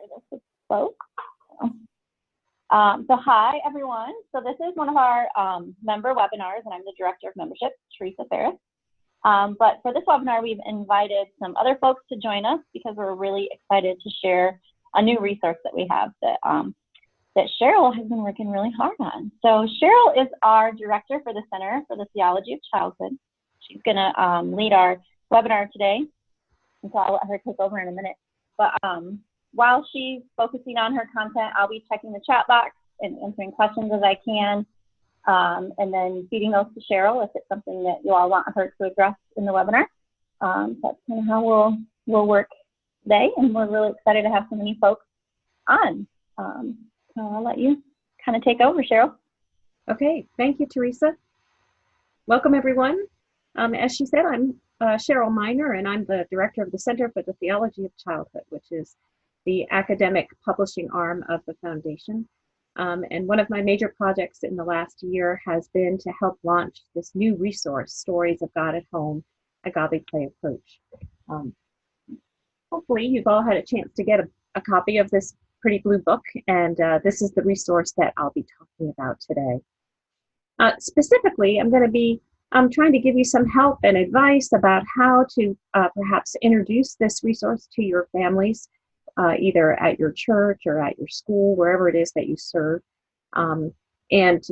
share this with folks. So hi, everyone. So this is one of our member webinars, and I'm the Director of Membership, Teresa Ferris. But for this webinar, we've invited some other folks to join us because we're really excited to share a new resource that we have that Cheryl has been working really hard on. So Cheryl is our Director for the Center for the Theology of Childhood. She's going to lead our webinar today, and so I'll let her take over in a minute. But while she's focusing on her content, I'll be checking the chat box and answering questions as I can, and then feeding those to Cheryl if it's something that you all want her to address in the webinar. That's kind of how we'll work today, and we're really excited to have so many folks on. So I'll let you kind of take over, Cheryl. Okay, thank you, Teresa. Welcome, everyone. As she said, I'm Cheryl Minor, and I'm the Director of the Center for the Theology of Childhood, which is the academic publishing arm of the Foundation. And one of my major projects in the last year has been to help launch this new resource, Stories of God at Home, a Godly Play Approach. Hopefully you've all had a chance to get a copy of this pretty blue book, and this is the resource that I'll be talking about today. Specifically, I'm going to be trying to give you some help and advice about how to perhaps introduce this resource to your families, either at your church or at your school, wherever it is that you serve, and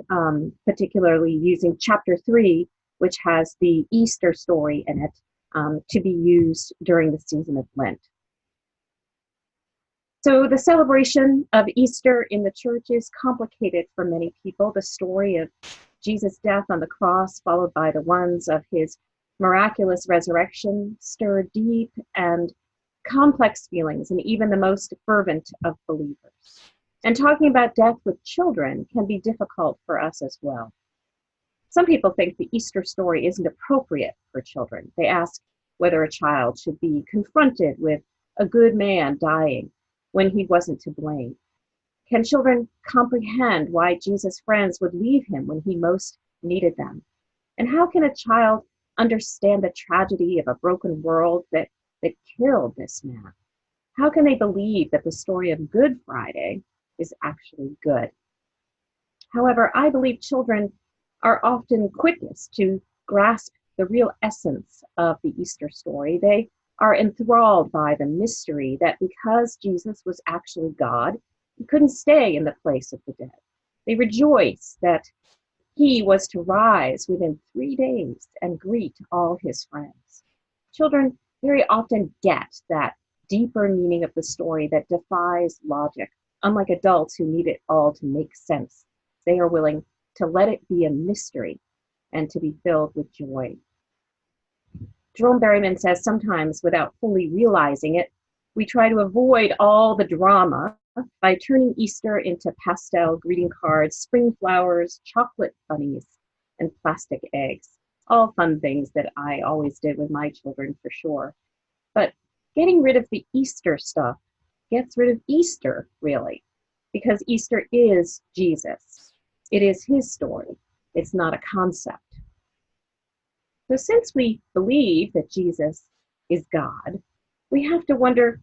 particularly using chapter 3, which has the Easter story in it, to be used during the season of Lent. So the celebration of Easter in the church is complicated for many people. The story of Jesus' death on the cross, followed by the ones of his miraculous resurrection, stir deep and complex feelings in even the most fervent of believers. And talking about death with children can be difficult for us as well. Some people think the Easter story isn't appropriate for children. They ask whether a child should be confronted with a good man dying when he wasn't to blame. Can children comprehend why Jesus' friends would leave him when he most needed them? And how can a child understand the tragedy of a broken world that killed this man? How can they believe that the story of Good Friday is actually good? However, I believe children are often quickest to grasp the real essence of the Easter story. They are enthralled by the mystery that because Jesus was actually God, he couldn't stay in the place of the dead. They rejoice that he was to rise within 3 days and greet all his friends. Children very often get that deeper meaning of the story that defies logic. Unlike adults who need it all to make sense, they are willing to let it be a mystery and to be filled with joy. Jerome Berryman says sometimes, without fully realizing it, we try to avoid all the drama by turning Easter into pastel greeting cards, spring flowers, chocolate bunnies, and plastic eggs. All fun things that I always did with my children, for sure. But getting rid of the Easter stuff gets rid of Easter, really, because Easter is Jesus. It is his story. It's not a concept. So since we believe that Jesus is God, we have to wonder,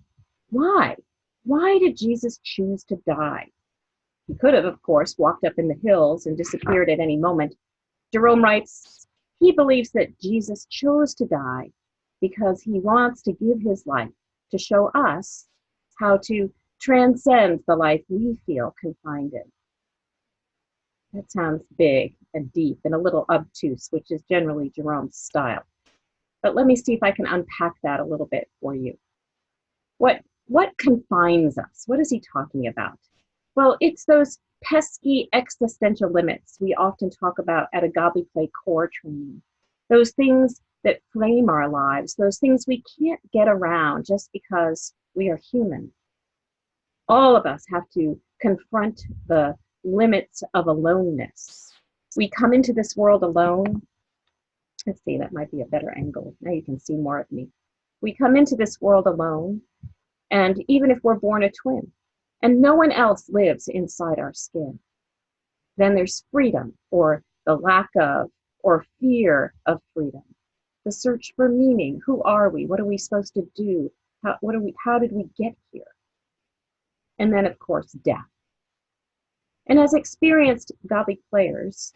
why? Why did Jesus choose to die? He could have, of course, walked up in the hills and disappeared at any moment. Jerome writes, he believes that Jesus chose to die because he wants to give his life to show us how to transcend the life we feel confined in. That sounds big and deep and a little obtuse, which is generally Jerome's style. But let me see if I can unpack that a little bit for you. What confines us? What is he talking about? Well, it's those pesky existential limits we often talk about at a Godly Play core training. Those things that frame our lives, those things we can't get around just because we are human. All of us have to confront the limits of aloneness. We come into this world alone. Let's see, that might be a better angle. Now you can see more of me. We come into this world alone, and even if we're born a twin, and no one else lives inside our skin, then there's freedom, or the lack of, or fear of freedom. The search for meaning. Who are we? What are we supposed to do? How did we get here? and then, of course, death. And as experienced godly players,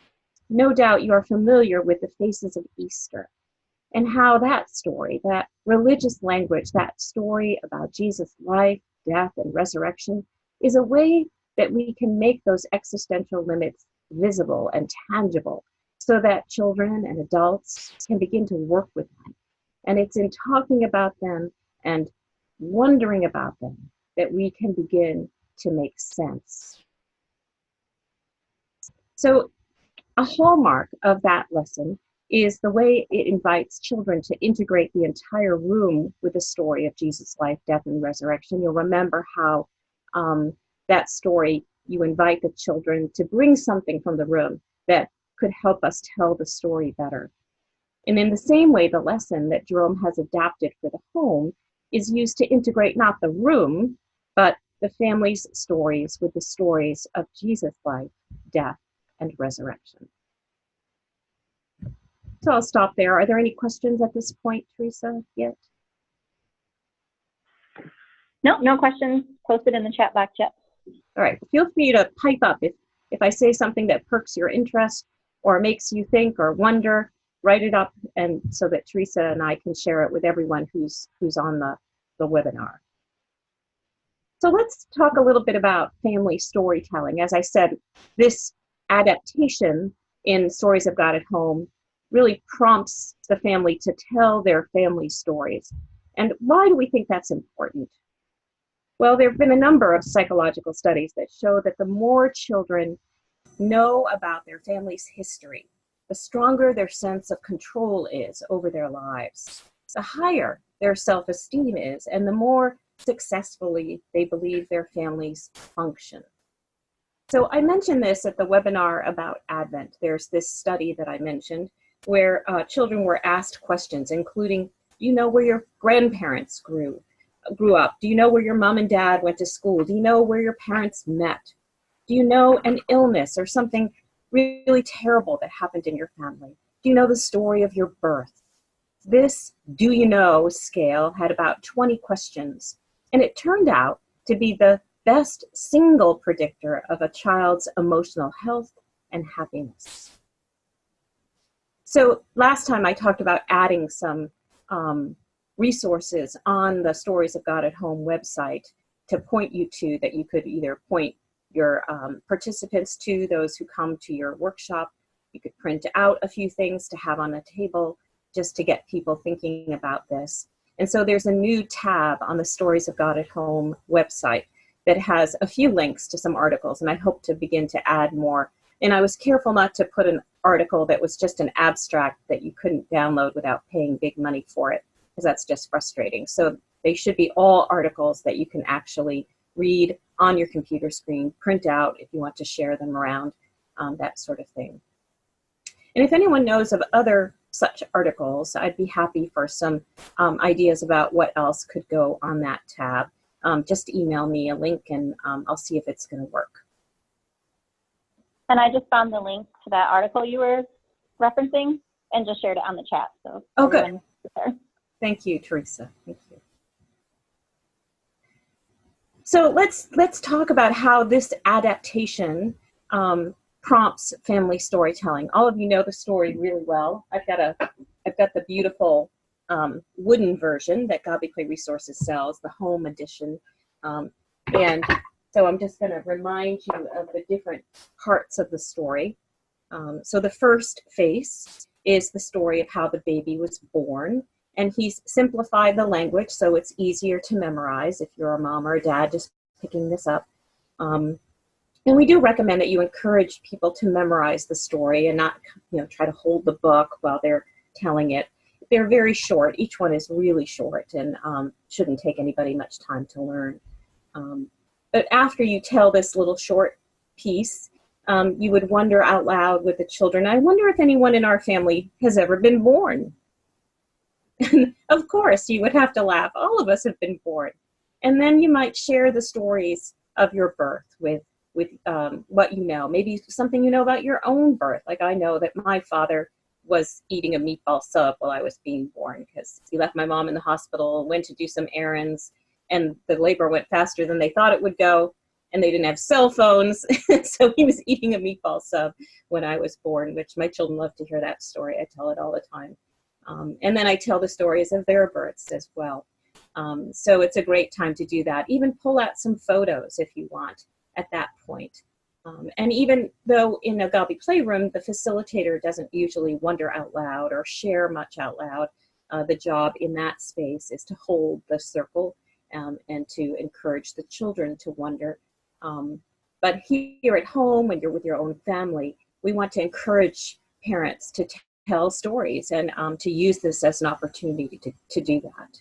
no doubt you are familiar with the faces of Easter and how that story, that religious language, that story about Jesus' life, death, and resurrection is a way that we can make those existential limits visible and tangible so that children and adults can begin to work with them. And it's in talking about them and wondering about them that we can begin to make sense. So a hallmark of that lesson is the way it invites children to integrate the entire room with the story of Jesus' life, death, and resurrection. You'll remember how that story, you invite the children to bring something from the room that could help us tell the story better. And in the same way, the lesson that Jerome has adapted for the home is used to integrate not the room, but the family's stories with the stories of Jesus' life, death, and resurrection. So I'll stop there. Are there any questions at this point, Teresa, yet? No questions posted in the chat box yet. All right, feel free to pipe up if I say something that perks your interest or makes you think or wonder, write it up, and so that Teresa and I can share it with everyone who's on the webinar. So let's talk a little bit about family storytelling. As I said, this adaptation in Stories of God at Home really prompts the family to tell their family stories. And why do we think that's important? Well, there have been a number of psychological studies that show that the more children know about their family's history, the stronger their sense of control is over their lives, the higher their self-esteem is, and the more successfully they believe their families function. So I mentioned this at the webinar about Advent. There's this study that I mentioned where children were asked questions, including, do you know where your grandparents grew up? Do you know where your mom and dad went to school? Do you know where your parents met? Do you know an illness or something really terrible that happened in your family? Do you know the story of your birth? This do you know scale had about 20 questions, and it turned out to be the best single predictor of a child's emotional health and happiness. So last time I talked about adding some resources on the Stories of God at Home website to point you to, that you could either point your participants to, those who come to your workshop. You could print out a few things to have on the table just to get people thinking about this. And so there's a new tab on the Stories of God at Home website that has a few links to some articles, and I hope to begin to add more. And I was careful not to put an article that was just an abstract that you couldn't download without paying big money for it, because that's just frustrating. So they should be all articles that you can actually read on your computer screen, print out if you want to share them around, that sort of thing. And if anyone knows of other such articles, I'd be happy for some ideas about what else could go on that tab. Just email me a link and I'll see if it's going to work. And I just found the link to that article you were referencing and just shared it on the chat. So oh, good. Thank you, Teresa. Thank you. So let's talk about how this adaptation prompts family storytelling. All of you know the story really well. I've got the beautiful wooden version that Godly Play Resources sells, the home edition, and so I'm just going to remind you of the different parts of the story. So the first face is the story of how the baby was born, and he's simplified the language so it's easier to memorize if you're a mom or a dad just picking this up. And we do recommend that you encourage people to memorize the story and not, try to hold the book while they're telling it. They're very short. Each one is really short and shouldn't take anybody much time to learn. But after you tell this little short piece, you would wonder out loud with the children, I wonder if anyone in our family has ever been born. Of course, you would have to laugh. All of us have been born. And then you might share the stories of your birth with what you know. Maybe something you know about your own birth. Like I know that my father was eating a meatball sub while I was being born because he left my mom in the hospital, went to do some errands, and the labor went faster than they thought it would go, and they didn't have cell phones. So he was eating a meatball sub when I was born, which my children love to hear that story. I tell it all the time. And then I tell the stories of their births as well. So it's a great time to do that. Even pull out some photos if you want at that point. And even though in a Agape Playroom, the facilitator doesn't usually wonder out loud or share much out loud, the job in that space is to hold the circle and to encourage the children to wonder. But here at home, when you're with your own family, we want to encourage parents to tell stories and to use this as an opportunity to do that.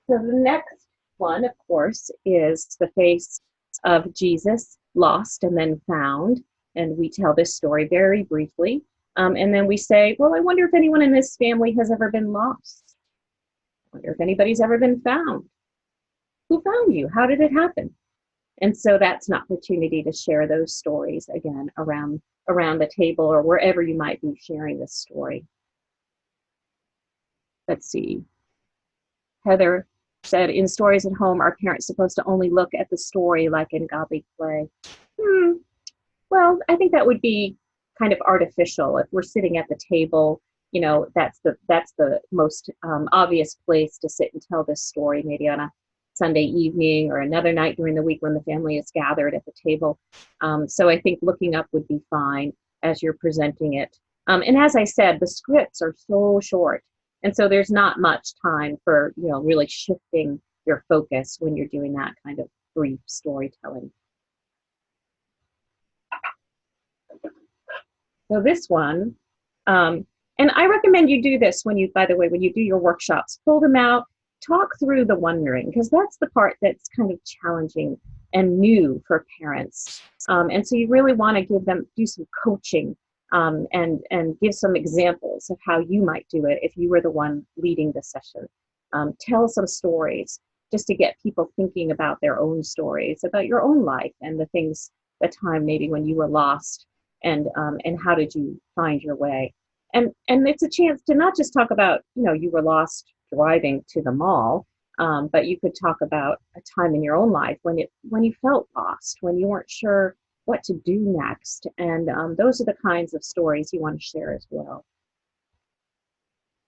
So the next one, of course, is the face of Jesus lost and then found. And we tell this story very briefly. And then we say, well, I wonder if anyone in this family has ever been lost. I wonder if anybody's ever been found. Who found you? How did it happen? And so that's an opportunity to share those stories again around the table or wherever you might be sharing this story. Let's see. Heather said, in stories at home, are parents supposed to only look at the story like in Agape play? Well, I think that would be kind of artificial. If we're sitting at the table, you know, that's the most obvious place to sit and tell this story, maybe on a Sunday evening or another night during the week when the family is gathered at the table. So I think looking up would be fine as you're presenting it. And as I said, the scripts are so short. And so there's not much time for, you know, really shifting your focus when you're doing that kind of brief storytelling. So this one, and I recommend you do this when you, by the way, when you do your workshops, pull them out, talk through the wondering, because that's the part that's kind of challenging and new for parents. And so you really want to do some coaching and give some examples of how you might do it if you were the one leading the session. Tell some stories just to get people thinking about their own stories, about your own life and the things, the time maybe when you were lost and how did you find your way. And it's a chance to not just talk about, you know, you were lost driving to the mall, but you could talk about a time in your own life when you felt lost, when you weren't sure what to do next. And those are the kinds of stories you want to share as well.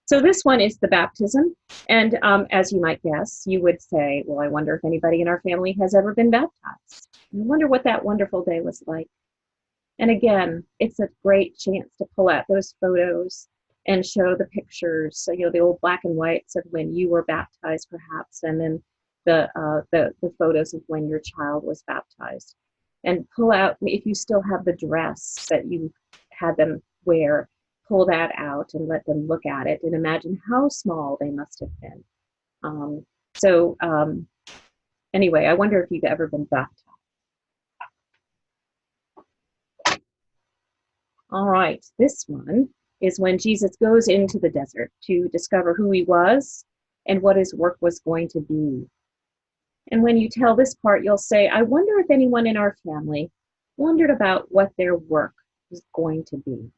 So this one is the baptism. And as you might guess, you would say, well, I wonder if anybody in our family has ever been baptized. I wonder what that wonderful day was like. And again, it's a great chance to pull out those photos and show the pictures, so, you know, the old black and whites of when you were baptized perhaps, and then the photos of when your child was baptized. And pull out, if you still have the dress that you had them wear, pull that out and let them look at it and imagine how small they must have been. Anyway, I wonder if you've ever been baptized. All right, this one is when Jesus goes into the desert to discover who he was and what his work was going to be. And when you tell this part, you'll say, I wonder if anyone in our family wondered about what their work was going to be.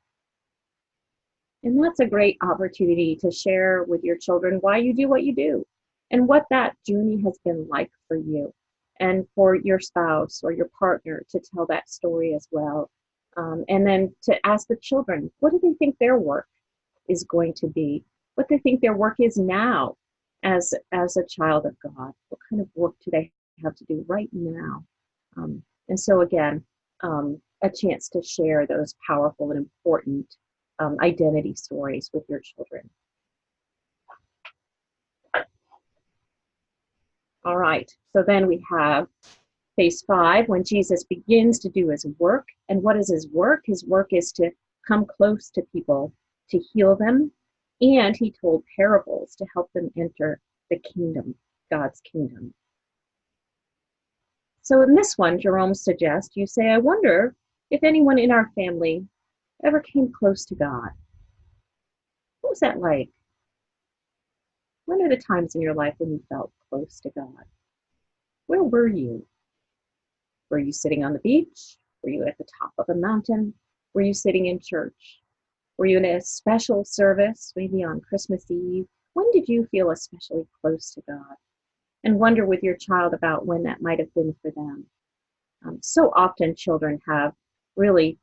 And that's a great opportunity to share with your children why you do what you do and what that journey has been like for you, and for your spouse or your partner to tell that story as well. And then to ask the children, what do they think their work is going to be? What they think their work is now as a child of God? What kind of work do they have to do right now? And so again, a chance to share those powerful and important identity stories with your children. All right, so then we have phase 5, when Jesus begins to do his work. And what is his work? His work is to come close to people, to heal them. And he told parables to help them enter the kingdom, God's kingdom. So in this one, Jerome suggests you say, I wonder if anyone in our family ever came close to God. What was that like? When are the times in your life when you felt close to God? Where were you? Were you sitting on the beach? Were you at the top of a mountain? Were you sitting in church? Were you in a special service, maybe on Christmas Eve when did you feel especially close to God? And wonder with your child about when that might have been for them. So often children have really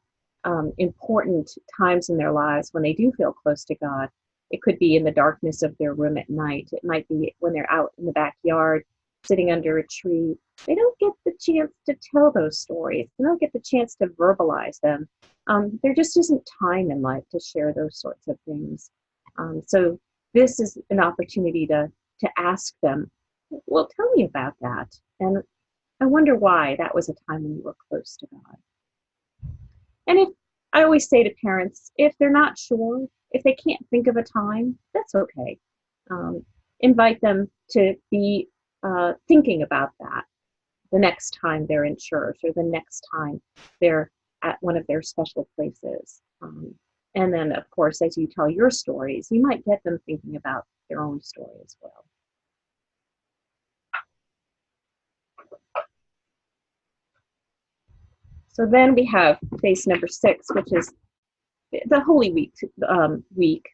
important times in their lives when they do feel close to God. It could be in the darkness of their room at night. It might be when they're out in the backyard, sitting under a tree. They don't get the chance to tell those stories. They don't get the chance to verbalize them. There just isn't time in life to share those sorts of things. So this is an opportunity to ask them, well, tell me about that. And I wonder why that was a time when you were close to God. And if I always say to parents, if they're not sure, if they can't think of a time, that's okay. Invite them to be thinking about that the next time they're in church or the next time they're at one of their special places. And then, of course, as you tell your stories, you might get them thinking about their own story as well. So then we have face number 6, which is the Holy Week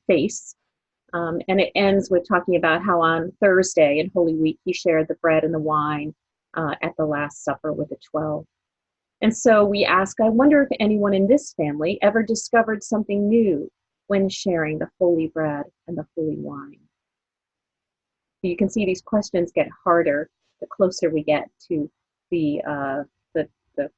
face. And it ends with talking about how on Thursday in Holy Week he shared the bread and the wine at the Last Supper with the 12. And so we ask, I wonder if anyone in this family ever discovered something new when sharing the holy bread and the holy wine. So you can see these questions get harder the closer we get to the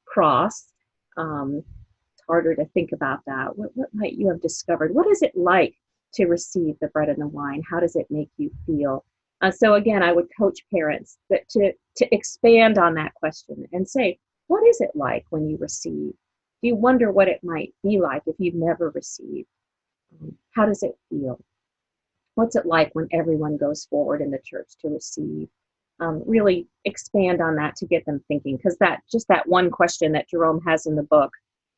cross. It's harder to think about that. What might you have discovered? What is it like to receive the bread and the wine? How does it make you feel? So again, I would coach parents that to expand on that question and say, what is it like when you receive? Do you wonder what it might be like if you've never received? How does it feel? What's it like when everyone goes forward in the church to receive? Really expand on that to get them thinking, because that one question that Jerome has in the book,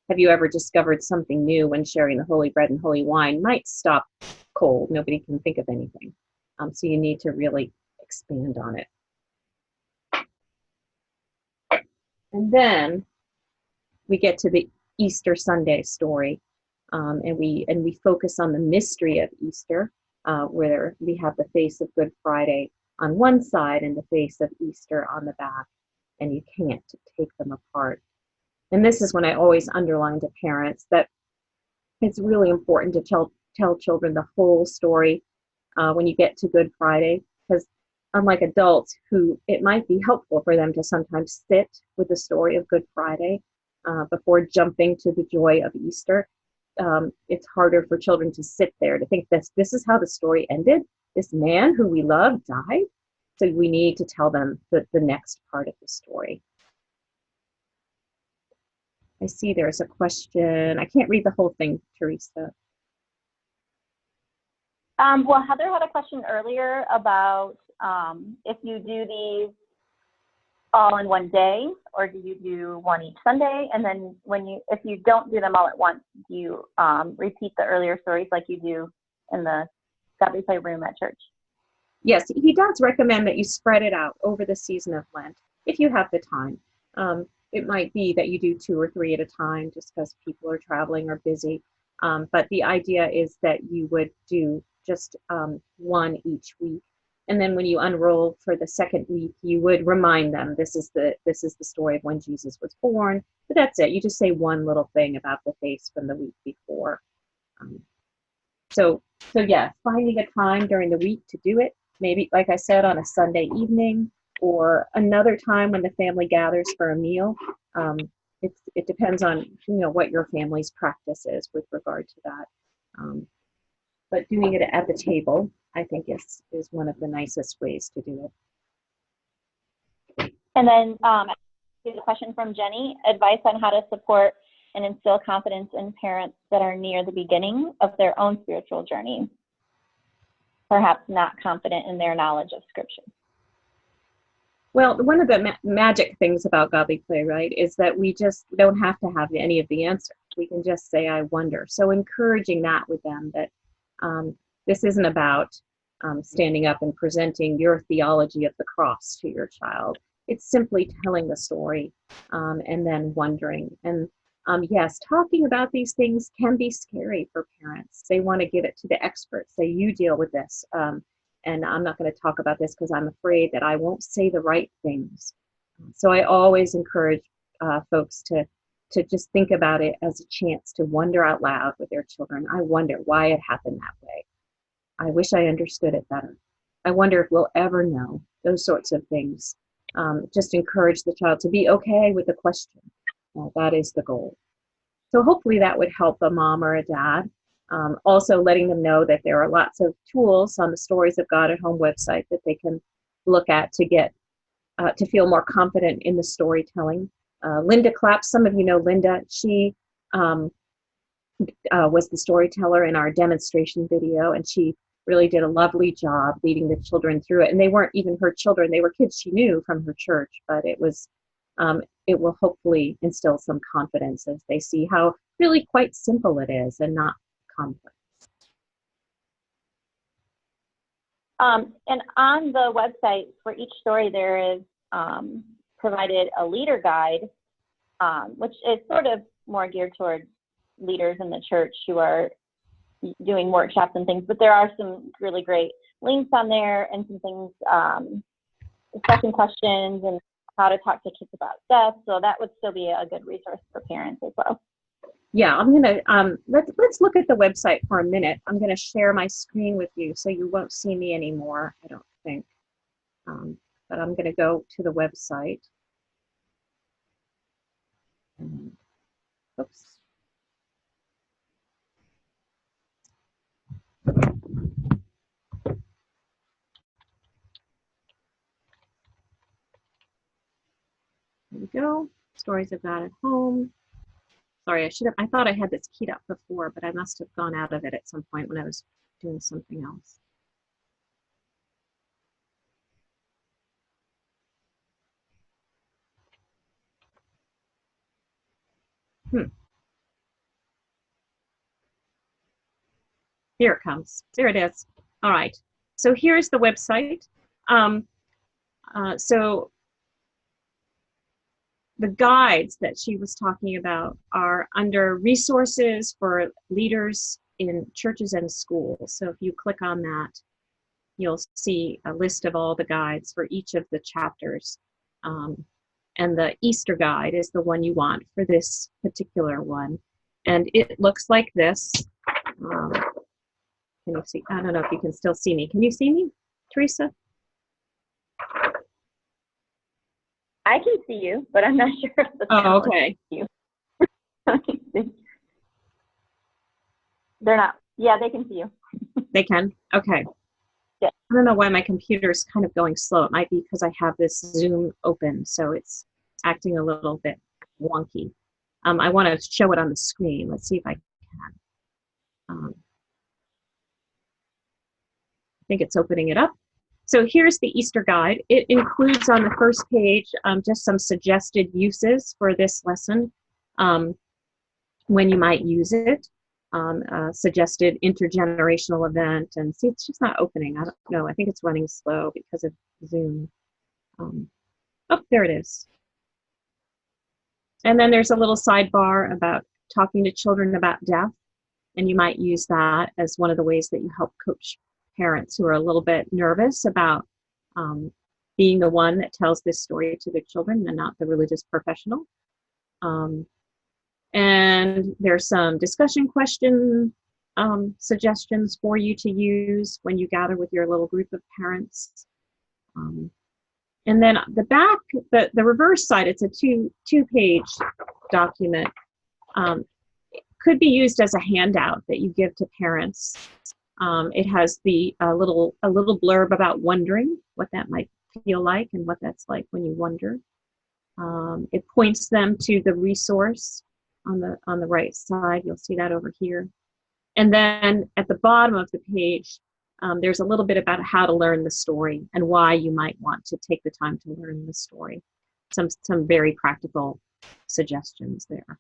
have you ever discovered something new when sharing the holy bread and holy wine, might stop cold. Nobody can think of anything. So you need to really expand on it. And then we get to the Easter Sunday story, and we focus on the mystery of Easter, where we have the face of Good Friday on one side and the face of Easter on the back, and you can't take them apart. And this is when I always underline to parents that it's really important to tell children the whole story when you get to Good Friday, because unlike adults who it might be helpful for them to sometimes sit with the story of Good Friday before jumping to the joy of Easter, it's harder for children to sit there to think this is how the story ended. This man who we love died. So we need to tell them the next part of the story. I see there's a question. I can't read the whole thing, Teresa. Well, Heather had a question earlier about if you do these all in one day, or do you do one each Sunday? And then if you don't do them all at once, do you repeat the earlier stories like you do in the Godly Playroom at church? Yes, he does recommend that you spread it out over the season of Lent if you have the time. It might be that you do 2 or 3 at a time just because people are traveling or busy. But the idea is that you would do just one each week. And then when you unroll for the second week, you would remind them this is the story of when Jesus was born. But that's it. You just say one little thing about the face from the week before. So yeah, finding a time during the week to do it. Maybe, like I said, on a Sunday evening or another time when the family gathers for a meal. It depends on what your family's practice is with regard to that. But doing it at the table, I think, is one of the nicest ways to do it. And then here's a question from Jenny, advice on how to support and instill confidence in parents that are near the beginning of their own spiritual journey, perhaps not confident in their knowledge of Scripture. Well, one of the magic things about Godly Play, right, is that we just don't have to have any of the answers. We can just say, I wonder. So encouraging that with them, that this isn't about standing up and presenting your theology of the cross to your child. It's simply telling the story and then wondering. And Yes, talking about these things can be scary for parents. They want to give it to the experts. Say, you deal with this. And I'm not going to talk about this because I'm afraid that I won't say the right things. So I always encourage folks to just think about it as a chance to wonder out loud with their children. I wonder why it happened that way. I wish I understood it better. I wonder if we'll ever know. Those sorts of things. Just encourage the child to be okay with the question. That is the goal. So hopefully that would help a mom or a dad. Also letting them know that there are lots of tools on the Stories of God at Home website that they can look at to get to feel more confident in the storytelling. Linda Clapp, some of you know Linda. She was the storyteller in our demonstration video, and she really did a lovely job leading the children through it. And they weren't even her children; they were kids she knew from her church. But it was, it will hopefully instill some confidence as they see how really quite simple it is and not complex. And on the website for each story, there is provided a leader guide, which is sort of more geared towards leaders in the church who are doing workshops and things, but there are some really great links on there and some things, discussion questions and how to talk to kids about death. So that would still be a good resource for parents as well. Yeah, I'm gonna let's look at the website for a minute. I'm gonna share my screen with you so you won't see me anymore, I don't think. But I'm gonna go to the website. Oops. There we go. Stories of God at Home. Sorry, I thought I had this keyed up before, but I must have gone out of it at some point when I was doing something else. Here it comes. There it is. All right. So here's the website. So the guides that she was talking about are under resources for leaders in churches and schools. So if you click on that, you'll see a list of all the guides for each of the chapters. And the Easter guide is the one you want for this particular one. And it looks like this. Can you see? I don't know if you can still see me. Can you see me, Teresa? I can see you, but I'm not sure if the Oh, okay. You. They're not. Yeah, they can see you. They can? Okay. Yeah. I don't know why my computer is kind of going slow. It might be because I have this Zoom open, so it's acting a little bit wonky. I want to show it on the screen. Let's see if I can. I think it's opening it up. So here's the Easter guide. It includes on the first page just some suggested uses for this lesson, when you might use it, suggested intergenerational event, and see, it's just not opening. I don't know. I think it's running slow because of Zoom. Oh, there it is. And then there's a little sidebar about talking to children about death, and you might use that as one of the ways that you help coach parents who are a little bit nervous about being the one that tells this story to the children and not the religious professional. And there's some discussion question suggestions for you to use when you gather with your little group of parents. And then the back, the reverse side, it's a two-page document. Could be used as a handout that you give to parents. It has a little blurb about wondering, what that might feel like and what that's like when you wonder. It points them to the resource on the right side. You'll see that over here. And then at the bottom of the page, there's a little bit about how to learn the story and why you might want to take the time to learn the story. Some very practical suggestions there.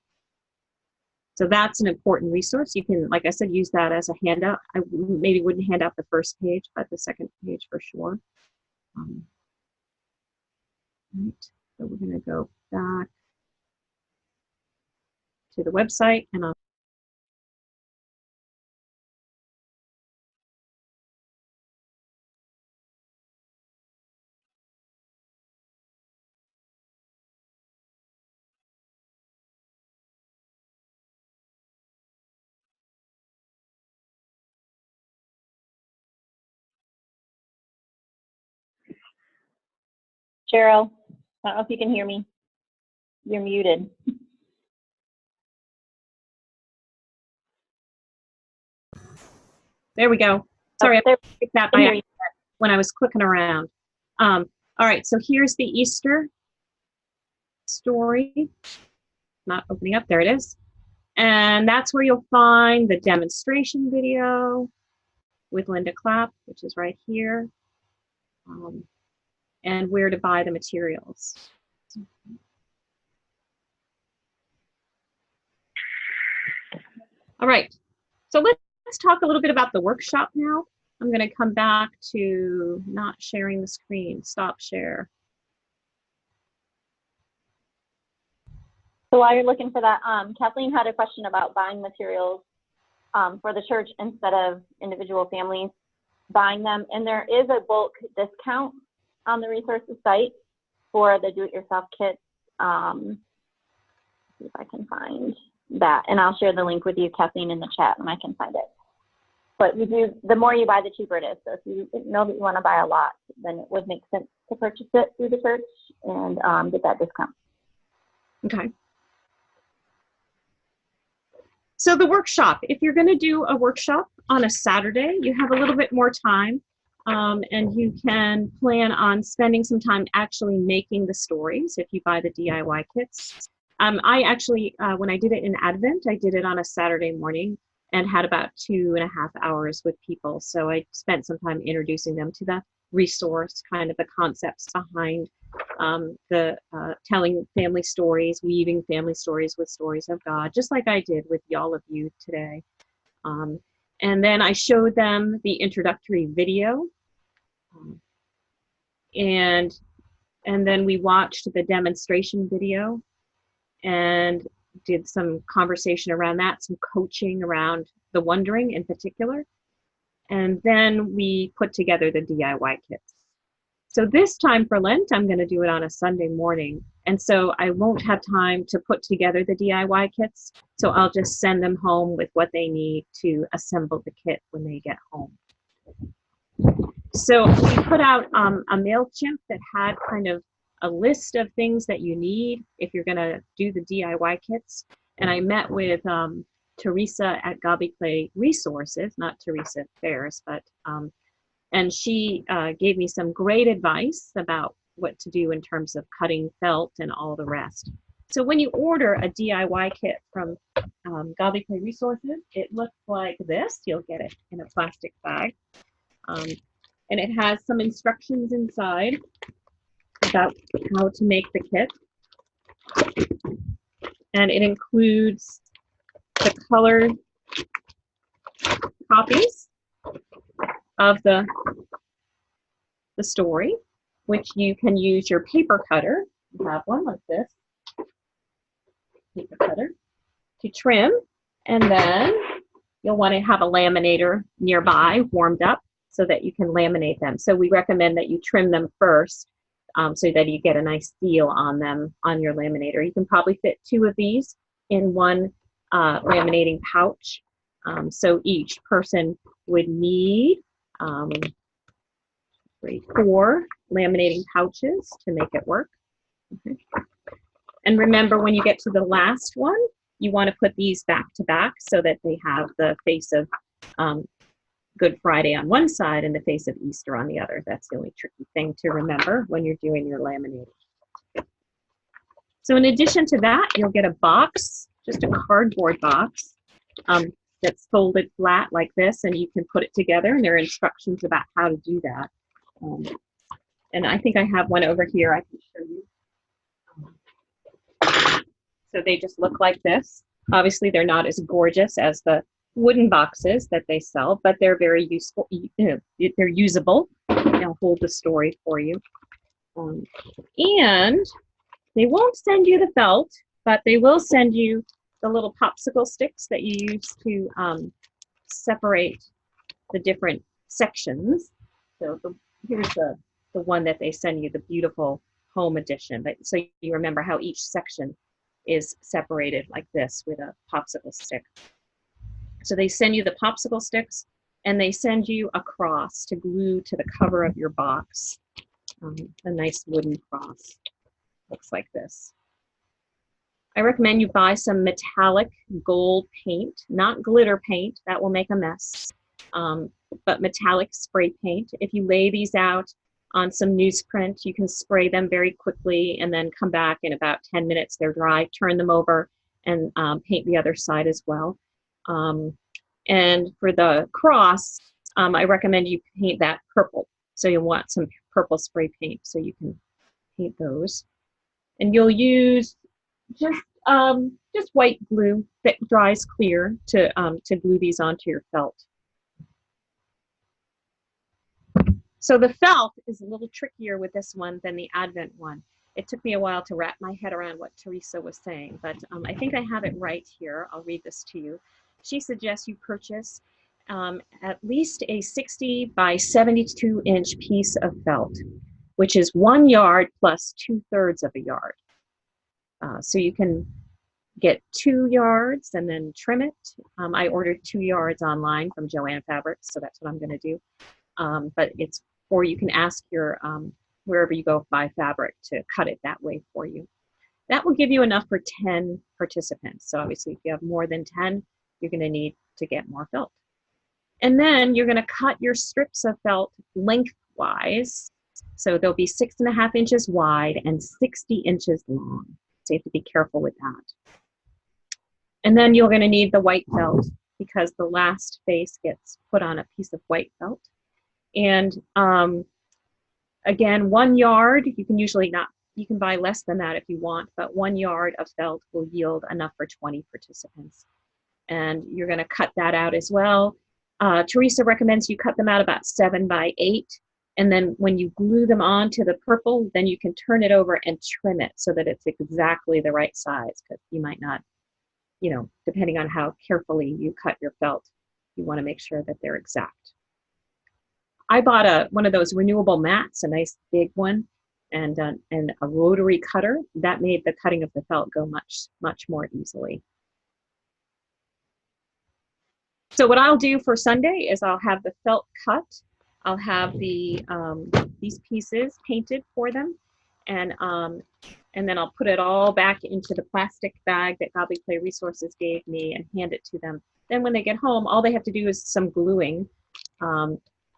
So that's an important resource. You can, like I said, use that as a handout. I maybe wouldn't hand out the first page, but the second page for sure. Right. So we're going to go back. to the website, and I'll Cheryl, I don't know if you can hear me. You're muted. there we go. Sorry, there, I picked that by accident when I was clicking around. All right, so here's the Easter story. Not opening up, there it is. And that's where you'll find the demonstration video with Linda Clapp, which is right here, and where to buy the materials. All right, so let's talk a little bit about the workshop now. I'm going to come back to not sharing the screen. Stop share. So while you're looking for that, Kathleen had a question about buying materials for the church instead of individual families buying them. And there is a bulk discount on the resources site for the do-it-yourself kits. See if I can find that. And I'll share the link with you, Kathleen, in the chat when I can find it. But we do, the more you buy, the cheaper it is. So if you know that you want to buy a lot, then it would make sense to purchase it through the church and get that discount. Okay. So the workshop, if you're going to do a workshop on a Saturday, you have a little bit more time, and you can plan on spending some time actually making the stories if you buy the DIY kits. I actually, when I did it in Advent, I did it on a Saturday morning and had about 2.5 hours with people. So I spent some time introducing them to the resource, kind of the concepts behind telling family stories, weaving family stories with stories of God, just like I did with all of you today. And then I showed them the introductory video, and then we watched the demonstration video and did some conversation around that, some coaching around the wondering in particular. And then we put together the DIY kits. So this time for Lent, I'm going to do it on a Sunday morning. And so I won't have time to put together the DIY kits. So I'll just send them home with what they need to assemble the kit when they get home. So we put out a MailChimp that had kind of a list of things that you need if you're going to do the DIY kits. And I met with Teresa at Gabi Clay Resources, not Teresa Ferris, but and she gave me some great advice about what to do in terms of cutting felt and all the rest. So when you order a DIY kit from Gabi Clay Resources, it looks like this. You'll get it in a plastic bag. And it has some instructions inside about how to make the kit. And it includes the colored copies of the story, which you can use your paper cutter. You have one like this, paper cutter, to trim. And then you'll want to have a laminator nearby warmed up so that you can laminate them. So we recommend that you trim them first so that you get a nice seal on them on your laminator. You can probably fit 2 of these in one laminating pouch. So each person would need 4 laminating pouches to make it work. Okay. And remember, when you get to the last one, you want to put these back to back so that they have the face of Good Friday on one side and the face of Easter on the other. That's the only tricky thing to remember when you're doing your laminating. So in addition to that, you'll get a box, just a cardboard box that's folded flat like this, and you can put it together, and there are instructions about how to do that. And I think I have one over here I can show you. So they just look like this. Obviously, they're not as gorgeous as the wooden boxes that they sell, but they're very useful. They're usable. They'll hold the story for you. And they won't send you the felt, but they will send you the little popsicle sticks that you use to separate the different sections. So here's the one that they send you, the beautiful home edition. But so you remember how each section is separated like this with a popsicle stick. So they send you the popsicle sticks, and they send you a cross to glue to the cover of your box. A nice wooden cross. Looks like this. I recommend you buy some metallic gold paint, not glitter paint, that will make a mess, but metallic spray paint. If you lay these out on some newsprint, you can spray them very quickly and then come back in about 10 minutes. They're dry, turn them over, and paint the other side as well. And for the cross, I recommend you paint that purple. So you'll want some purple spray paint so you can paint those. And you'll use just white glue that dries clear to glue these onto your felt. So the felt is a little trickier with this one than the Advent one. It took me a while to wrap my head around what Teresa was saying, but I think I have it right here. I'll read this to you. She suggests you purchase at least a 60 by 72 inch piece of felt, which is 1 yard plus 2/3 of a yard. So you can get 2 yards and then trim it. I ordered 2 yards online from Joann Fabrics, so that's what I'm going to do. But it's, or you can ask your wherever you go buy fabric to cut it that way for you. That will give you enough for 10 participants. So obviously if you have more than 10, you're going to need to get more felt. And then you're going to cut your strips of felt lengthwise. So they'll be 6.5 inches wide and 60 inches long. So you have to be careful with that. And then you're going to need the white felt because the last face gets put on a piece of white felt. And again, 1 yard, you can usually not, you can buy less than that if you want, but 1 yard of felt will yield enough for 20 participants. And you're going to cut that out as well. Teresa recommends you cut them out about 7 by 8. And then when you glue them onto the purple, then you can turn it over and trim it so that it's exactly the right size, because you might not, you know, depending on how carefully you cut your felt, you want to make sure that they're exact. I bought one of those renewable mats, a nice big one, and a rotary cutter. That made the cutting of the felt go much more easily. So what I'll do for Sunday is I'll have the felt cut. I'll have the these pieces painted for them, and then I'll put it all back into the plastic bag that Godly Play Resources gave me and hand it to them. Then when they get home, all they have to do is some gluing,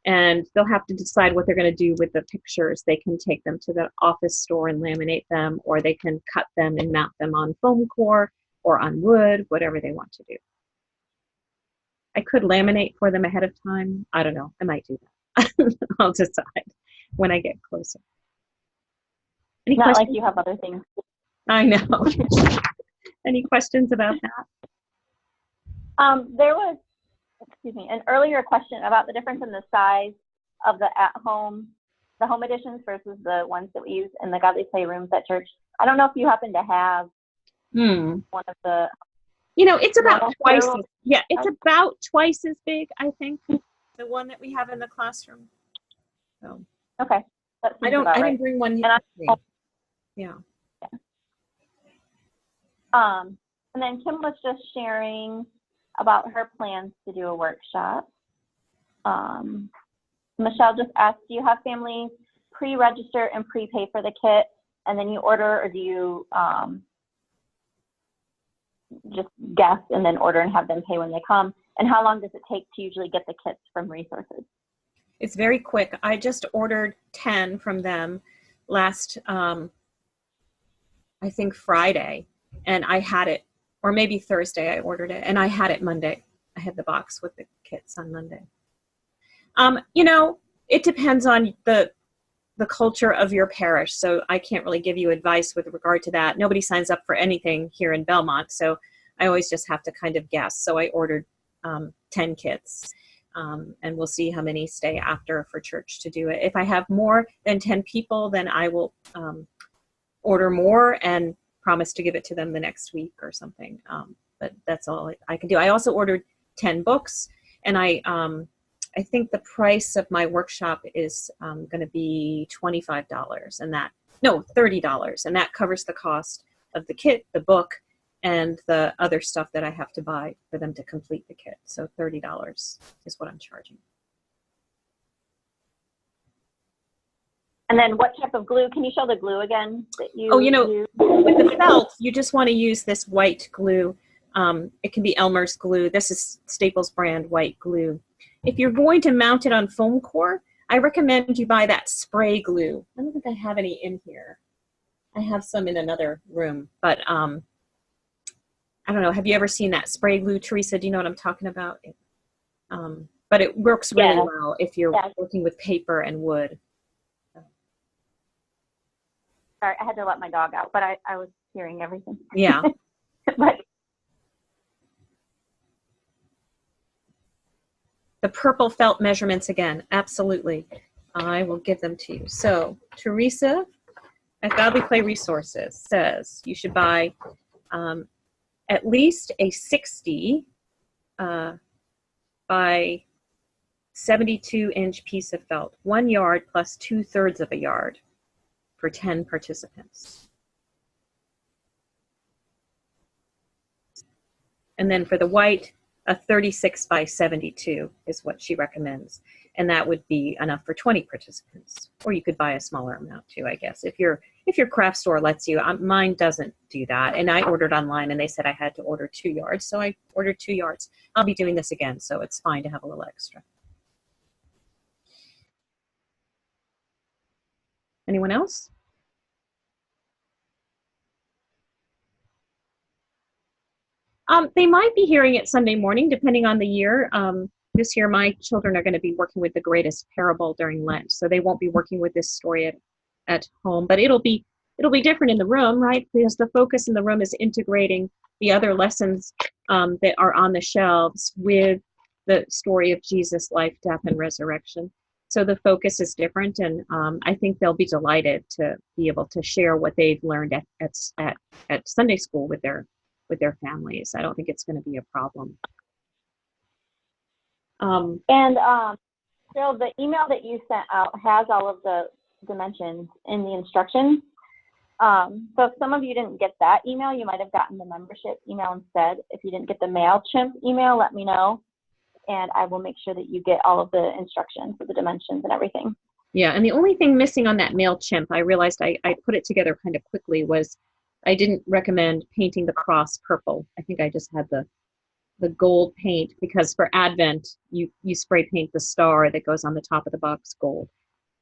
and they'll have to decide what they're going to do with the pictures. They can take them to the office store and laminate them, or they can cut them and mount them on foam core or on wood, whatever they want to do. I could laminate for them ahead of time. I don't know. I might do that. I'll decide when I get closer. Any Not questions? like you have other things. I know. Any questions about that? There was, excuse me, an earlier question about the difference in the size of the home editions versus the ones that we use in the Godly Playrooms at church. I don't know if you happen to have one of the. You know, it's about twice. It's about twice as big, I think, the one that we have in the classroom. So okay, I didn't bring one here. Yeah. And then Kim was just sharing about her plans to do a workshop. Michelle just asked, do you have families pre-register and prepay for the kit, and then you order, or do you just guess and then order and have them pay when they come? And how long does it take to usually get the kits from Resources? It's very quick. I just ordered 10 from them last, I think Friday, and I had it, or maybe Thursday I ordered it, and I had it Monday. I had the box with the kits on Monday. You know, it depends on the culture of your parish, so I can't really give you advice with regard to that. Nobody signs up for anything here in Belmont, so I always just have to kind of guess. So I ordered 10 kits, and we'll see how many stay after for church to do it. If I have more than 10 people, then I will order more and promise to give it to them the next week or something. but that's all I can do. I also ordered 10 books, and I think the price of my workshop is going to be $25, and $30, and that covers the cost of the kit, the book, and the other stuff that I have to buy for them to complete the kit. So $30 is what I'm charging. And then what type of glue? Can you show the glue again that you use? With the felt, you just want to use this white glue. It can be Elmer's glue. This is Staples brand white glue. If you're going to mount it on foam core, I recommend you buy that spray glue. I don't think I have any in here. I have some in another room, but I don't know. Have you ever seen that spray glue, Teresa? Do you know what I'm talking about? But it works really well if you're working with paper and wood. Sorry, I had to let my dog out, but I was hearing everything. Yeah. But the purple felt measurements again, absolutely. I will give them to you. So Teresa at Godly Play Resources says you should buy at least a 60 by 72-inch piece of felt, 1 yard plus 2/3 of a yard for 10 participants. And then for the white, a 36 by 72 is what she recommends. And that would be enough for 20 participants. Or you could buy a smaller amount too, I guess. If your craft store lets you. Mine doesn't do that. And I ordered online and they said I had to order 2 yards. So I ordered 2 yards. I'll be doing this again, so it's fine to have a little extra. Anyone else? They might be hearing it Sunday morning, depending on the year. This year, my children are going to be working with the greatest parable during Lent, so they won't be working with this story at home. But it'll be different in the room, right? Because the focus in the room is integrating the other lessons that are on the shelves with the story of Jesus' life, death, and resurrection. So the focus is different, and I think they'll be delighted to be able to share what they've learned at Sunday school with their families. I don't think it's going to be a problem. So the email that you sent out has all of the dimensions in the instructions. So if some of you didn't get that email, you might have gotten the membership email instead. If you didn't get the MailChimp email, let me know, and I will make sure that you get all of the instructions for the dimensions and everything. Yeah, and the only thing missing on that MailChimp, I realized I put it together kind of quickly, was I didn't recommend painting the cross purple. I think I just had the gold paint, because for Advent, you spray paint the star that goes on the top of the box gold.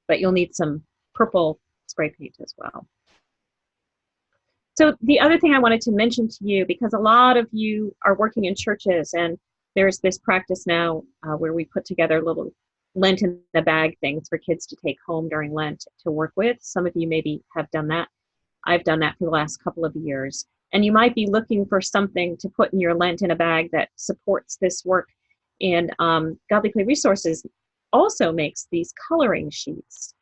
But you'll need some purple spray paint as well. So the other thing I wanted to mention to you, because a lot of you are working in churches, and there's this practice now where we put together little Lent in the bag things for kids to take home during Lent to work with. Some of you maybe have done that. I've done that for the last couple of years. And you might be looking for something to put in your Lent in a bag that supports this work. And Godly Play Resources also makes these coloring sheets.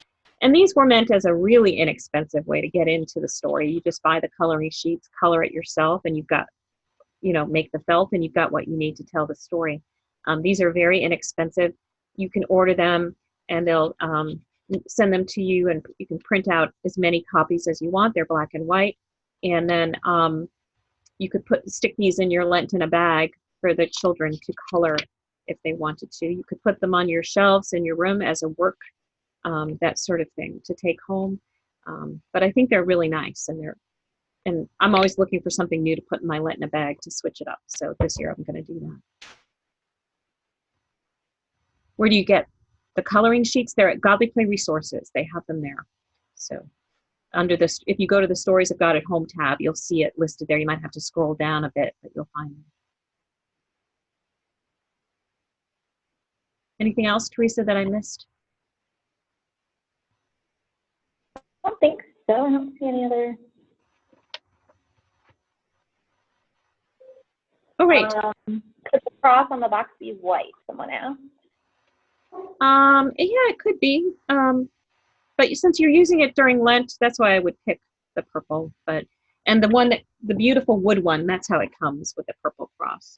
And these were meant as a really inexpensive way to get into the story. You just buy the coloring sheets, color it yourself, and you've got, make the felt, and you've got what you need to tell the story. These are very inexpensive. You can order them, and they'll send them to you, and you can print out as many copies as you want. They're black and white. And then you could stick these in your Lent in a bag for the children to color if they wanted to. You could put them on your shelves in your room as a work, that sort of thing to take home. But I think they're really nice, and I'm always looking for something new to put in my Lent in a bag to switch it up. So this year I'm going to do that. Where do you get the coloring sheets? They're at Godly Play Resources. They have them there. So under this, if you go to the Stories of God at Home tab, you'll see it listed there. You might have to scroll down a bit, but you'll find them. Anything else, Teresa, that I missed? I don't think so. I don't see any other. Oh, right. Could the cross on the box be white? Someone asked. Yeah, it could be. But since you're using it during Lent, that's why I would pick the purple. And the beautiful wood one, that's how it comes with a purple cross.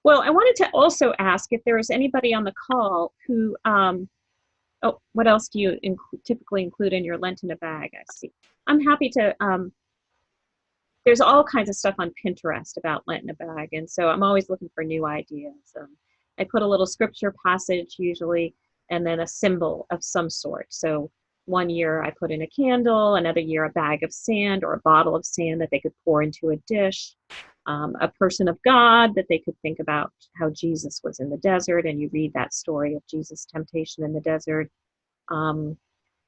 Well, I wanted to also ask if there was anybody on the call who, oh, what else do you typically include in your Lent in a bag? I see. I'm happy to, there's all kinds of stuff on Pinterest about Lent in a bag, and so I'm always looking for new ideas. I put a little scripture passage usually, and then a symbol of some sort. So one year I put in a candle, another year a bag of sand or a bottle of sand that they could pour into a dish, a person of God that they could think about how Jesus was in the desert, and you read that story of Jesus' temptation in the desert.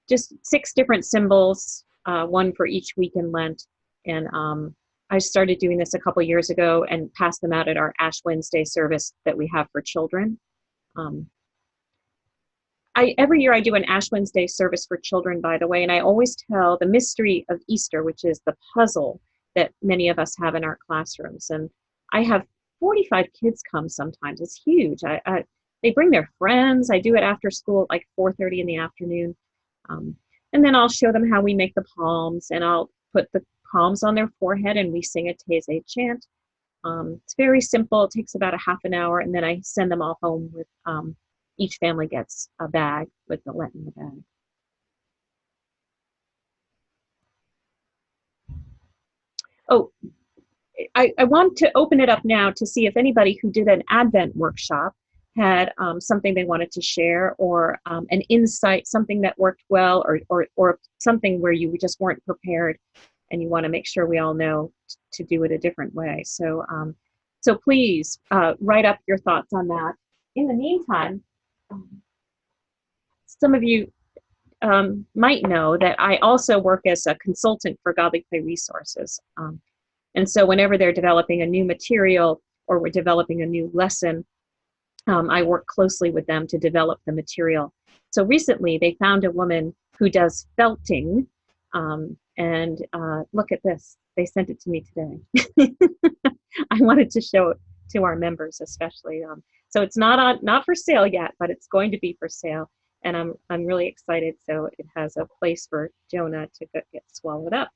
Just 6 different symbols, one for each week in Lent. And I started doing this a couple years ago and passed them out at our Ash Wednesday service that we have for children. Every year I do an Ash Wednesday service for children, by the way, and I always tell the mystery of Easter, which is the puzzle that many of us have in our classrooms. And I have 45 kids come sometimes. It's huge. They bring their friends. I do it after school at like 4:30 in the afternoon. And then I'll show them how we make the palms, and I'll put the palms on their forehead and we sing a Taizé chant. It's very simple. It takes about a half an hour, and then I send them all home with, each family gets a bag with the Lent in the bag. Oh, I want to open it up now to see if anybody who did an Advent workshop had something they wanted to share, or an insight, something that worked well, or something where you just weren't prepared and you want to make sure we all know to do it a different way. So, so please write up your thoughts on that. In the meantime, some of you might know that I also work as a consultant for Godly Play Resources. And so whenever they're developing a new material or we're developing a new lesson, I work closely with them to develop the material. So recently they found a woman who does felting, and look at this. They sent it to me today. I wanted to show it to our members especially. So it's not for sale yet, but it's going to be for sale. And I'm really excited. So it has a place for Jonah to get swallowed up.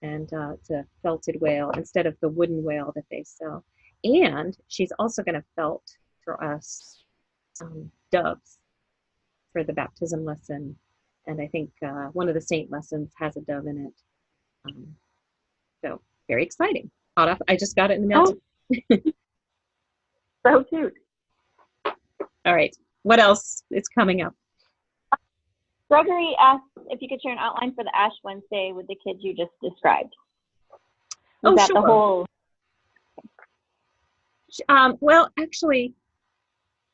And it's a felted whale instead of the wooden whale that they sell. And she's also going to felt for us doves for the baptism lesson. And I think one of the saint lessons has a dove in it. So very exciting. I just got it in the mail. Oh. So cute. All right. What else is coming up? Gregory asked if you could share an outline for the Ash Wednesday with the kids you just described. Was that sure. The whole? Well, actually,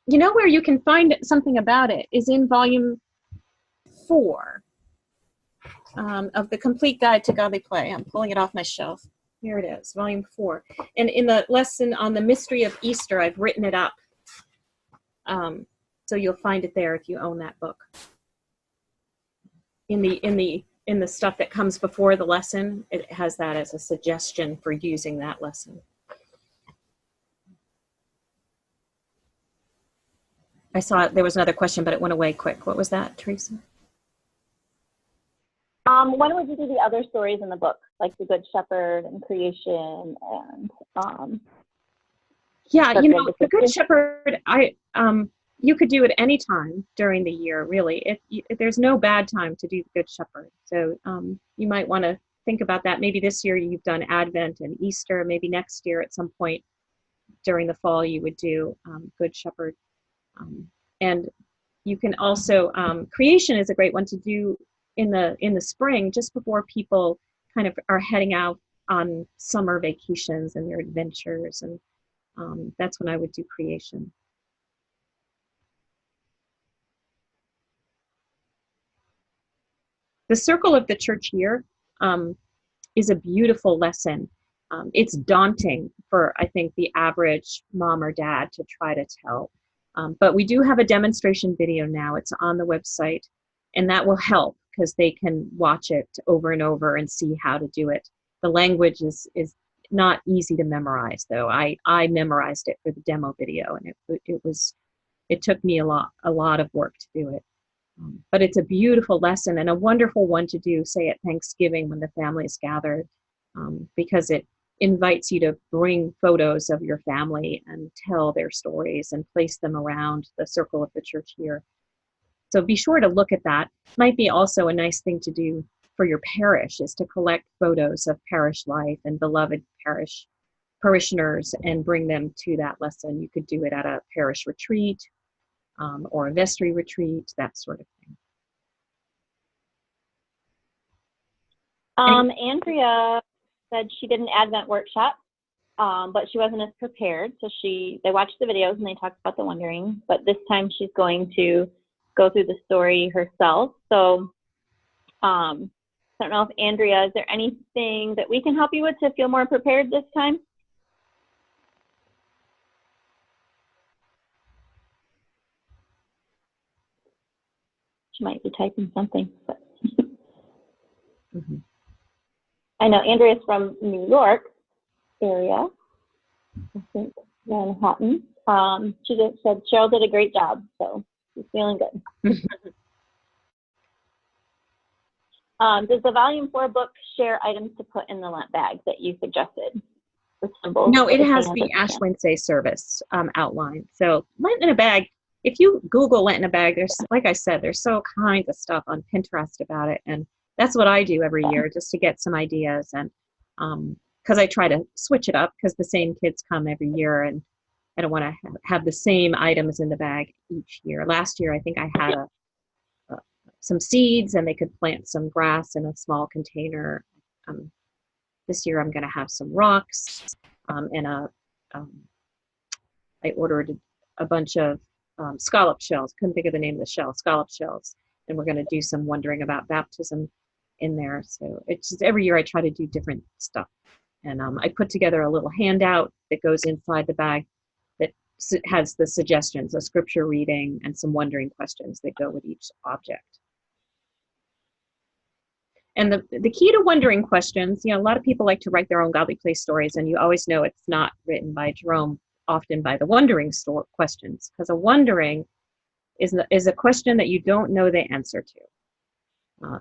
you know where you can find something about it is in volume 4 of the Complete Guide to Godly Play. I'm pulling it off my shelf. Here it is, volume 4. And in the lesson on the mystery of Easter, I've written it up. So you'll find it there if you own that book. In the stuff that comes before the lesson, it has that as a suggestion for using that lesson. I saw there was another question, but it went away quick. What was that, Teresa? When would you do the other stories in the book, like the Good Shepherd and creation and yeah, you know, the Good Shepherd, you could do it any time during the year, really. There's no bad time to do the Good Shepherd. So you might want to think about that. Maybe this year you've done Advent and Easter. Maybe next year at some point during the fall you would do Good Shepherd. And you can also, creation is a great one to do in the spring, just before people kind of are heading out on summer vacations and their adventures. And that's when I would do creation. The Circle of the Church Year is a beautiful lesson. It's daunting for, I think, the average mom or dad to try to tell. But we do have a demonstration video now. It's on the website, and that will help because they can watch it over and over and see how to do it. The language is not easy to memorize, though. I memorized it for the demo video, and it took me a lot of work to do it. But it's a beautiful lesson and a wonderful one to do, say, at Thanksgiving when the family is gathered, because it invites you to bring photos of your family and tell their stories and place them around the circle of the church here. So be sure to look at that. Might be also a nice thing to do for your parish, is to collect photos of parish life and beloved parishioners and bring them to that lesson. You could do it at a parish retreat, or a vestry retreat, that sort of thing. Andrea said she did an Advent workshop, but she wasn't as prepared. So they watched the videos and they talked about the wondering, but this time she's going to go through the story herself. So I don't know if Andrea, is there anything that we can help you with to feel more prepared this time? She might be typing something. But I know Andrea's from New York area, I think, Manhattan. She just said Cheryl did a great job, so she's feeling good. Does the Volume 4 book share items to put in the Lent bag that you suggested? The symbols? No, it has the Ash Wednesday service outline. So Lent in a bag, if you Google Lent in a bag, there's, like I said, there's so kinds of stuff on Pinterest about it. And that's what I do every year, just to get some ideas. And because I try to switch it up, because the same kids come every year, and I don't want to have the same items in the bag each year. Last year, I think I had some seeds, and they could plant some grass in a small container. This year, I'm going to have some rocks, and I ordered a bunch of scallop shells. Couldn't think of the name of the shell. Scallop shells, and we're going to do some wondering about baptism in there. So it's just every year I try to do different stuff, and I put together a little handout that goes inside the bag that has the suggestions, a scripture reading, and some wondering questions that go with each object. And the key to wondering questions, a lot of people like to write their own godly place stories, and you always know it's not written by Jerome, often by the wondering questions, because a wondering is a question that you don't know the answer to.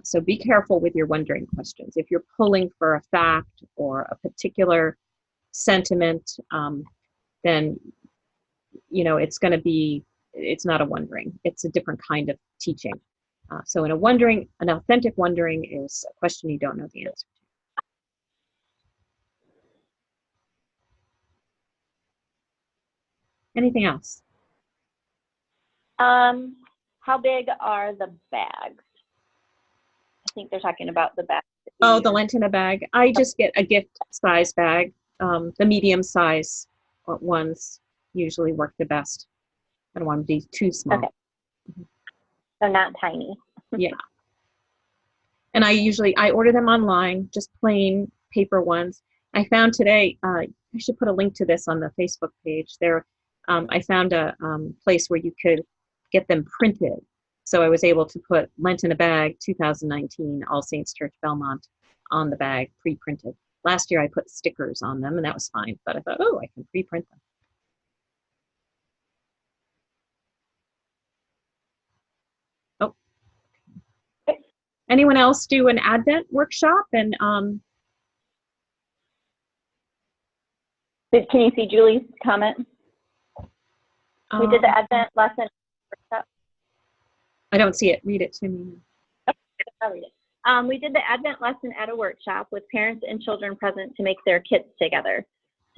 So be careful with your wondering questions. If you're pulling for a fact or a particular sentiment, then it's not a wondering. It's a different kind of teaching. So an authentic wondering is a question you don't know the answer to. Anything else? How big are the bags? I think they're talking about the bag. Oh, the Lent in a bag. I just get a gift size bag. The medium size ones usually work the best. I don't want to be too small. Okay. So not tiny. Yeah. And I order them online, just plain paper ones. I found today, I should put a link to this on the Facebook page. I found a place where you could get them printed. So I was able to put Lent in a Bag 2019, All Saints Church Belmont, on the bag, pre-printed. Last year I put stickers on them, and that was fine. But I thought, I can pre-print them. Anyone else do an Advent workshop? And can you see Julie's comment? We did the Advent lesson workshop. I don't see it. Read it to me. Okay, I'll read it. We did the Advent lesson at a workshop with parents and children present to make their kits together.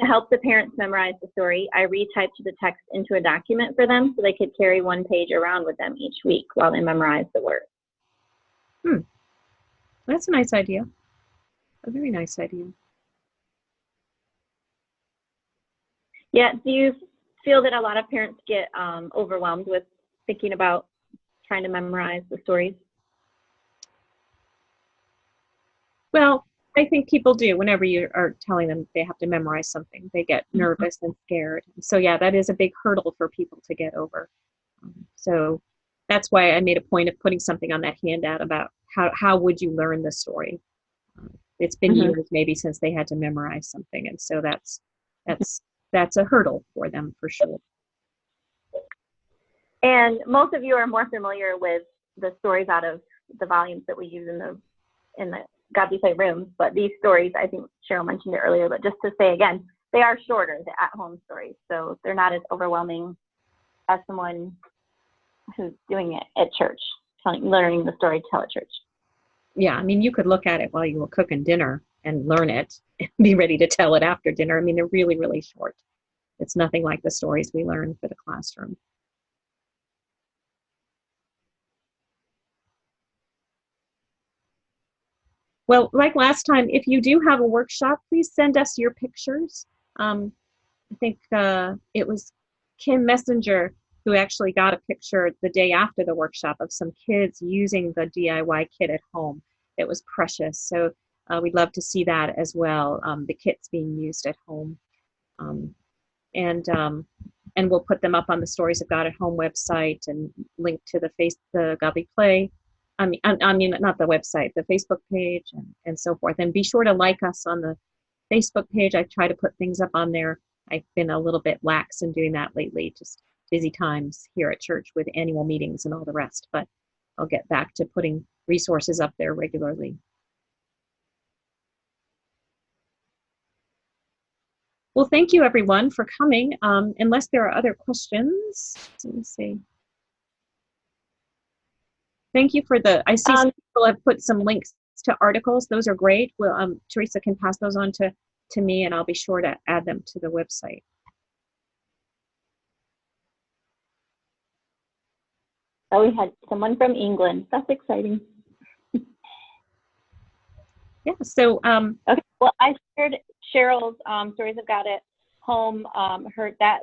To help the parents memorize the story, I retyped the text into a document for them so they could carry one page around with them each week while they memorize the words. That's a nice idea. A very nice idea. Yeah, do you feel that a lot of parents get overwhelmed with thinking about trying to memorize the stories? Well, I think people do. Whenever you are telling them they have to memorize something, they get nervous and scared. So yeah, that is a big hurdle for people to get over. So that's why I made a point of putting something on that handout about how would you learn the story. It's been years maybe since they had to memorize something, and so that's a hurdle for them for sure. And most of you are more familiar with the stories out of the volumes that we use in the Godly Play rooms. But these stories, I think Cheryl mentioned it earlier, but just to say again, they are shorter, the at-home stories. So they're not as overwhelming as someone who's doing it at church, learning the story to tell at church. Yeah, I mean, you could look at it while you were cooking dinner and learn it and be ready to tell it after dinner. I mean, they're really, really short. It's nothing like the stories we learn for the classroom. Well, like last time, if you do have a workshop, please send us your pictures. I think it was Kim Messenger who actually got a picture the day after the workshop of some kids using the DIY kit at home. It was precious. So we'd love to see that as well, the kits being used at home. And we'll put them up on the Stories of God at Home website and link to the Godly Play. I mean, not the website, the Facebook page and so forth. And be sure to like us on the Facebook page. I try to put things up on there. I've been a little bit lax in doing that lately, just busy times here at church with annual meetings and all the rest. But I'll get back to putting resources up there regularly. Well, thank you everyone for coming. Unless there are other questions, let me see. Thank you for I see some people have put some links to articles. Those are great. Well, Teresa can pass those on to me, and I'll be sure to add them to the website. Oh, we had someone from England. That's exciting. Yeah, so okay, well, I shared Cheryl's Stories of God at Home, that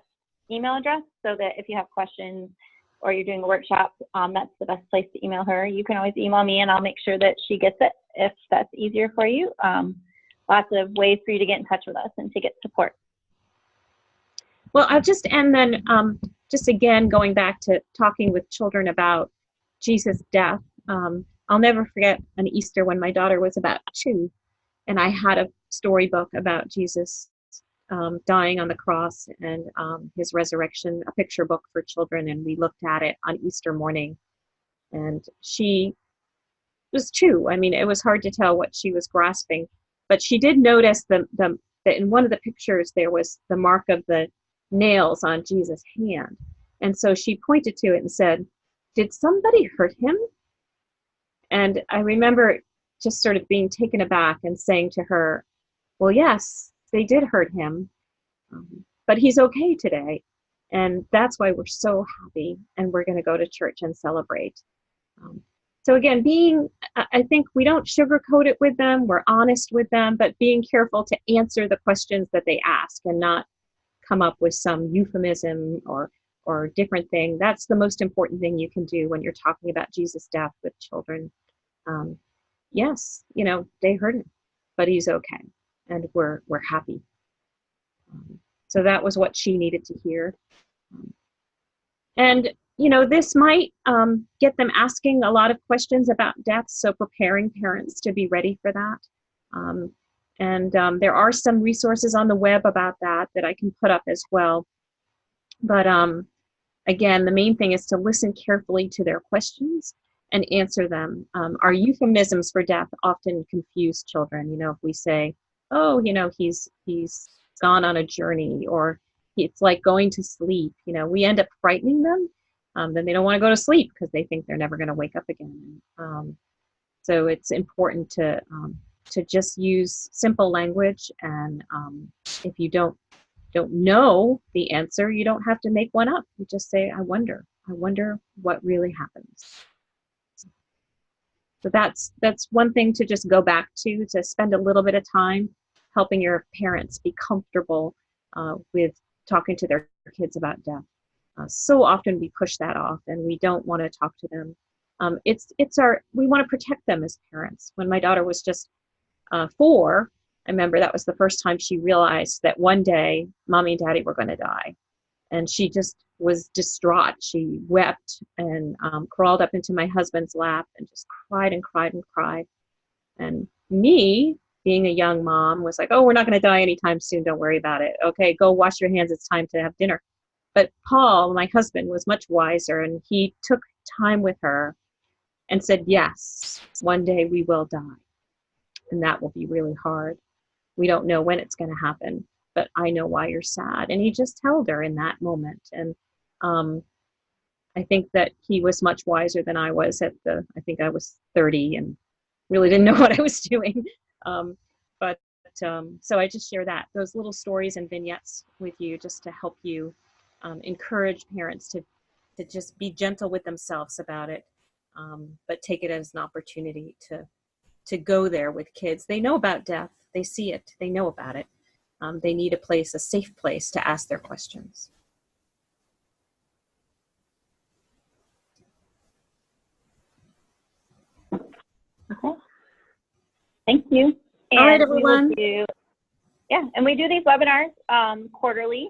email address, so that if you have questions or you're doing a workshop, that's the best place to email her. You can always email me and I'll make sure that she gets it if that's easier for you. Lots of ways for you to get in touch with us and to get support. Well, I'll just end then, just again, going back to talking with children about Jesus' death. I'll never forget an Easter when my daughter was about 2, and I had a storybook about Jesus dying on the cross and his resurrection, a picture book for children, and we looked at it on Easter morning. And she was 2. I mean, it was hard to tell what she was grasping, but she did notice that in one of the pictures there was the mark of the nails on Jesus' hand. And so she pointed to it and said, "Did somebody hurt him?" And I remember just sort of being taken aback and saying to her, "Well, yes, they did hurt him, but he's okay today. And that's why we're so happy, and we're going to go to church and celebrate." So again, I think we don't sugarcoat it with them, we're honest with them, but being careful to answer the questions that they ask and not come up with some euphemism or different thing. That's the most important thing you can do when you're talking about Jesus' death with children. Yes, they hurt him, but he's okay, and we're happy. So that was what she needed to hear. And this might get them asking a lot of questions about death, so preparing parents to be ready for that. There are some resources on the web about that I can put up as well. But again, the main thing is to listen carefully to their questions and answer them. Our euphemisms for death often confuse children. If we say, "Oh, he's gone on a journey," or "It's like going to sleep," we end up frightening them. Then they don't want to go to sleep because they think they're never going to wake up again. So it's important to just use simple language, and if you don't know the answer, you don't have to make one up. You just say, I wonder what really happens. So that's one thing to just go back to spend a little bit of time helping your parents be comfortable with talking to their kids about death. So often we push that off and we don't want to talk to them. We want to protect them as parents. When my daughter was just 4, I remember that was the first time she realized that one day Mommy and Daddy were going to die. And she just was distraught. She wept and crawled up into my husband's lap and just cried and cried and cried. And me, being a young mom, was like, "Oh, we're not going to die anytime soon. Don't worry about it. Okay, go wash your hands. It's time to have dinner." But Paul, my husband, was much wiser, and he took time with her and said, yes, one day we will die. And that will be really hard. We don't know when it's going to happen, but I know why you're sad. And he just held her in that moment. And I think that he was much wiser than I was I think I was 30 and really didn't know what I was doing. So I just share those little stories and vignettes with you just to help you encourage parents to just be gentle with themselves about it, but take it as an opportunity to go there with kids. They know about death. They see it. They know about it. They need a safe place to ask their questions. Okay. Thank you. And all right, everyone. We do these webinars quarterly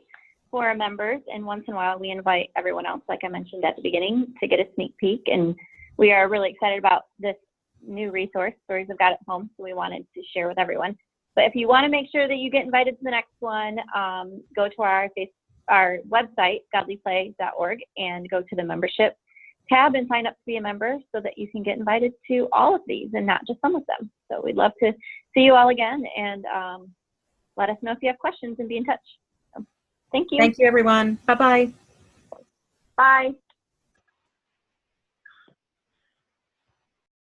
for our members, and once in a while we invite everyone else, like I mentioned at the beginning, to get a sneak peek. And we are really excited about this new resource, Stories of God at Home, so we wanted to share with everyone. But if you want to make sure that you get invited to the next one, go to our website, godlyplay.org, and go to the membership tab and sign up to be a member so that you can get invited to all of these and not just some of them. So we'd love to see you all again, and let us know if you have questions and be in touch. So, thank you. Thank you, everyone. Bye-bye. Bye.